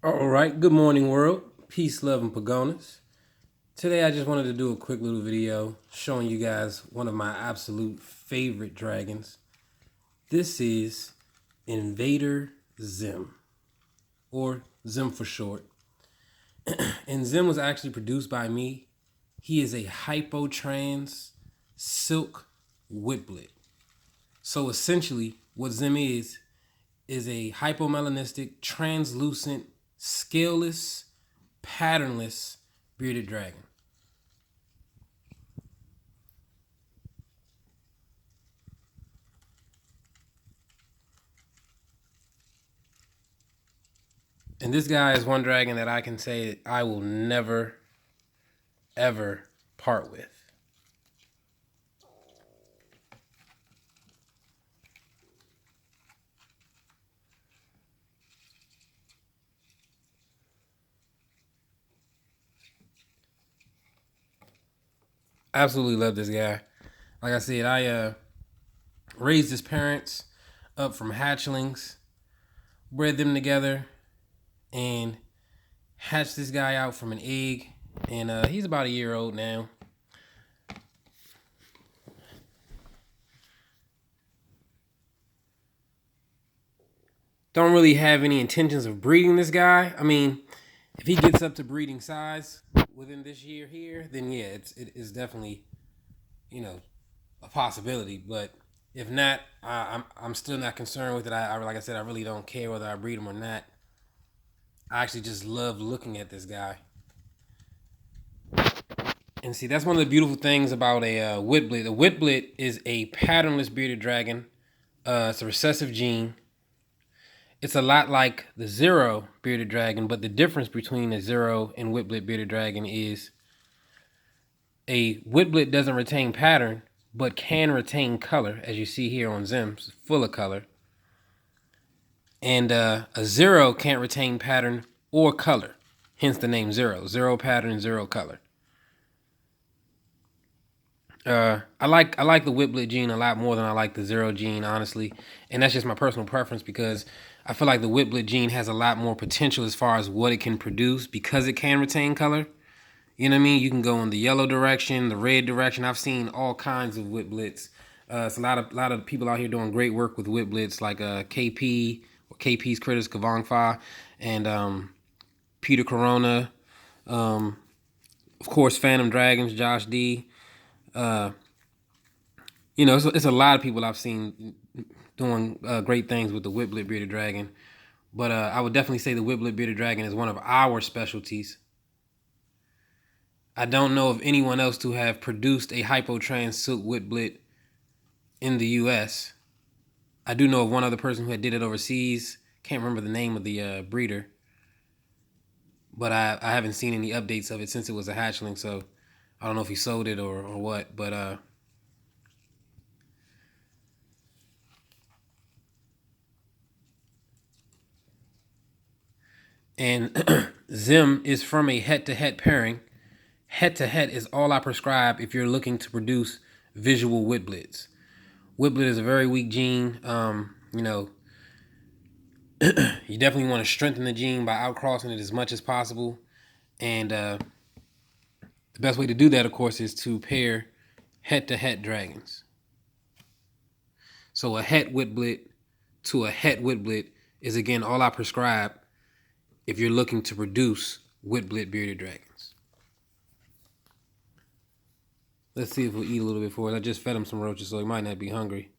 All right, good morning, world. Peace, love, and pagonas. Today, I just wanted to do a quick little video showing you guys one of my absolute favorite dragons. This is Invader Zim, or Zim for short. And Zim was actually produced by me. He is a HypoTrans silk Witblit. So essentially, what Zim is a hypomelanistic, translucent, scaleless, patternless bearded dragon. And this guy is one dragon that I can say that I will never, ever part with. Absolutely love this guy. Like I said, I raised his parents up from hatchlings, bred them together, and hatched this guy out from an egg. And he's about a year old now. Don't really have any intentions of breeding this guy. I mean, if he gets up to breeding size within this year here, then yeah, it is definitely, a possibility. But if not, I'm still not concerned with it. I like I said, I really don't care whether I breed him or not. I actually just love looking at this guy. And see, that's one of the beautiful things about a Witblit. A Witblit is a patternless bearded dragon. It's a recessive gene. It's a lot like the Zero bearded dragon, but the difference between the Zero and Witblit bearded dragon is a Witblit doesn't retain pattern, but can retain color, as you see here on Zim, it's full of color. And a Zero can't retain pattern or color, hence the name Zero. Zero pattern, zero color. I like the Witblit gene a lot more than I like the Zero gene, honestly, and that's just my personal preference because I feel like the Witblit gene has a lot more potential as far as what it can produce because it can retain color. You know what I mean? You can go in the yellow direction, the red direction. I've seen all kinds of Witblits. It's a lot of people out here doing great work with Witblits, like KP or KP's Critters, Kavong Fa, and Peter Corona. Of course, Phantom Dragons, Josh D. It's a lot of people I've seen doing great things with the Witblit bearded dragon. But I would definitely say the Witblit bearded dragon is one of our specialties. I don't know of anyone else to have produced a HypoTrans silk Witblit in the U.S. I do know of one other person who had did it overseas. Can't remember the name of the breeder. But I haven't seen any updates of it since it was a hatchling, so I don't know if he sold it or what. But and Zim is from a head-to-head pairing. Head-to-head is all I prescribe if you're looking to produce visual Witblits. Witblit is a very weak gene. You definitely want to strengthen the gene by outcrossing it as much as possible. And the best way to do that, of course, is to pair head-to-head dragons. So a het Witblit to a het Witblit is, again, all I prescribe if you're looking to produce Witblit bearded dragons. Let's see if we'll eat a little bit for it. I just fed him some roaches, so he might not be hungry.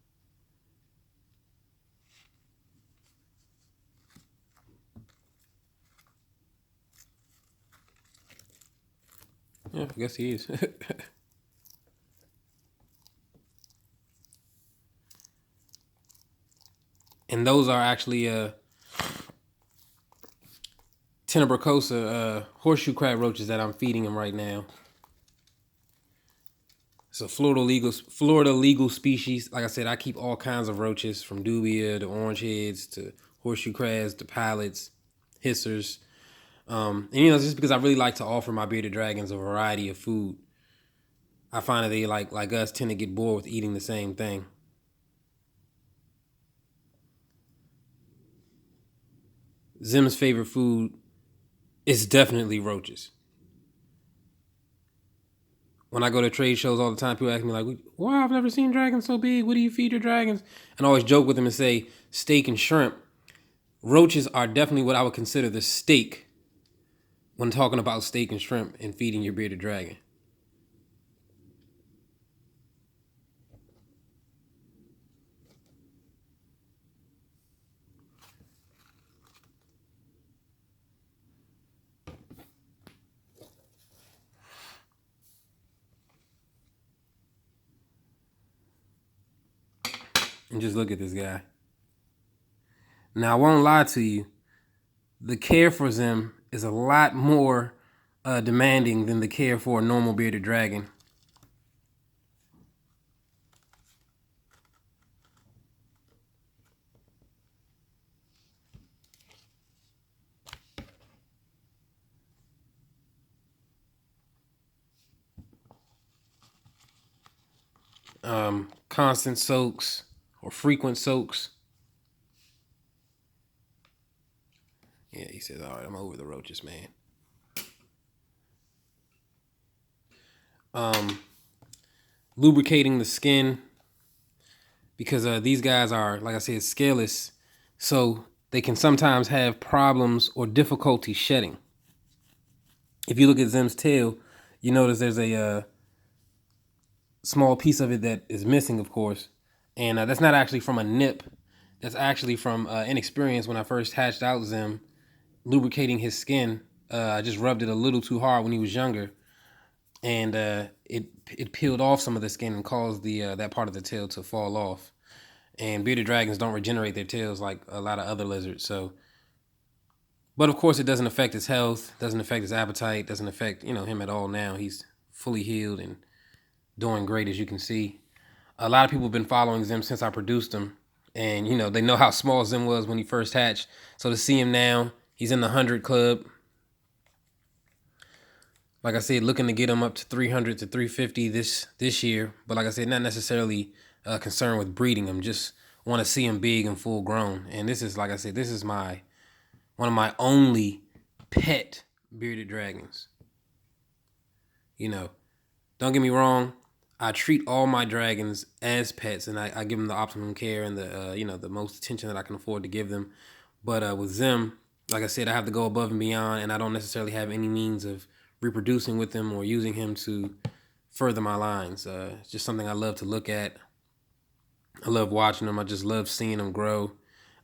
Yeah, I guess he is. And those are actually Tenebracosa horseshoe crab roaches that I'm feeding him right now. It's a Florida legal species. Like I said, I keep all kinds of roaches from dubia to orange heads to horseshoe crabs to pallets, hissers. And just because I really like to offer my bearded dragons a variety of food. I find that they like us tend to get bored with eating the same thing. Zim's favorite food It's definitely roaches. When I go to trade shows all the time, people ask me like, "Wow, I've never seen dragons so big. What do you feed your dragons?" And I always joke with them and say, steak and shrimp. Roaches are definitely what I would consider the steak when talking about steak and shrimp and feeding your bearded dragon. And just look at this guy. Now, I won't lie to you. The care for Zim is a lot more demanding than the care for a normal bearded dragon. Constant soaks or frequent soaks. Yeah, he says, all right, I'm over the roaches, man. Lubricating the skin, because these guys are, like I said, scaleless, so they can sometimes have problems or difficulty shedding. If you look at Zim's tail, you notice there's a small piece of it that is missing, of course, and that's not actually from a nip. That's actually from inexperience. When I first hatched out Zim, lubricating his skin, I just rubbed it a little too hard when he was younger, and it peeled off some of the skin and caused the that part of the tail to fall off. And bearded dragons don't regenerate their tails like a lot of other lizards. So, but of course, it doesn't affect his health, doesn't affect his appetite, doesn't affect him at all. Now he's fully healed and doing great, as you can see. A lot of people have been following Zim since I produced him, and they know how small Zim was when he first hatched. So to see him now, he's in the 100 club. Like I said, looking to get him up to 300 to 350 this year. But like I said, not necessarily concerned with breeding him. Just want to see him big and full grown. And this is, like I said, this is one of my only pet bearded dragons. Don't get me wrong. I treat all my dragons as pets, and I give them the optimum care and the most attention that I can afford to give them. But with Zim, like I said, I have to go above and beyond, and I don't necessarily have any means of reproducing with him or using him to further my lines. It's just something I love to look at. I love watching him. I just love seeing him grow.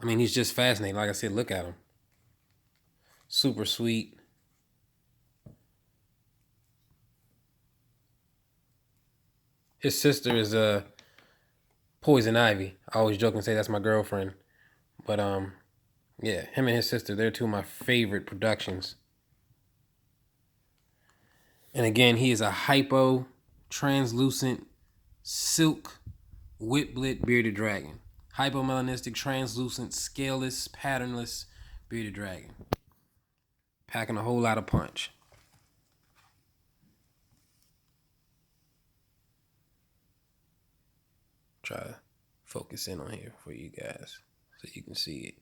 I mean, he's just fascinating. Like I said, look at him. Super sweet. His sister is Poison Ivy. I always joke and say that's my girlfriend. But yeah, him and his sister, they're two of my favorite productions. And again, he is a hypo translucent silk Witblit bearded dragon. Hypomelanistic, translucent, scaleless, patternless bearded dragon. Packing a whole lot of punch. Try to focus in on here for you guys so you can see it.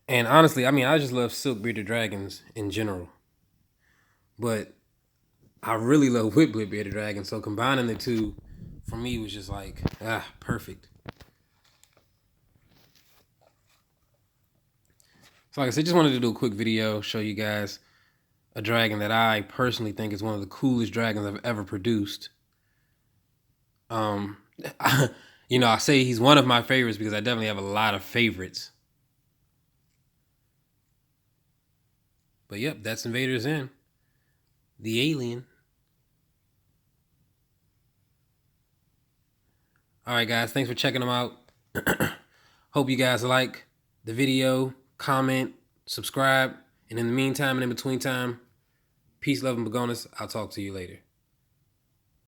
And honestly, I mean, I just love silk bearded dragons in general. But I really love Witblit bearded dragons. So combining the two, for me, was just like, perfect. So like I said, just wanted to do a quick video, show you guys a dragon that I personally think is one of the coolest dragons I've ever produced. I say he's one of my favorites because I definitely have a lot of favorites. But yep, that's Invader Zim, the alien. All right, guys, thanks for checking them out. Hope you guys like the video, comment, subscribe, and in the meantime and in between time, peace, love, and begonis. I'll talk to you later.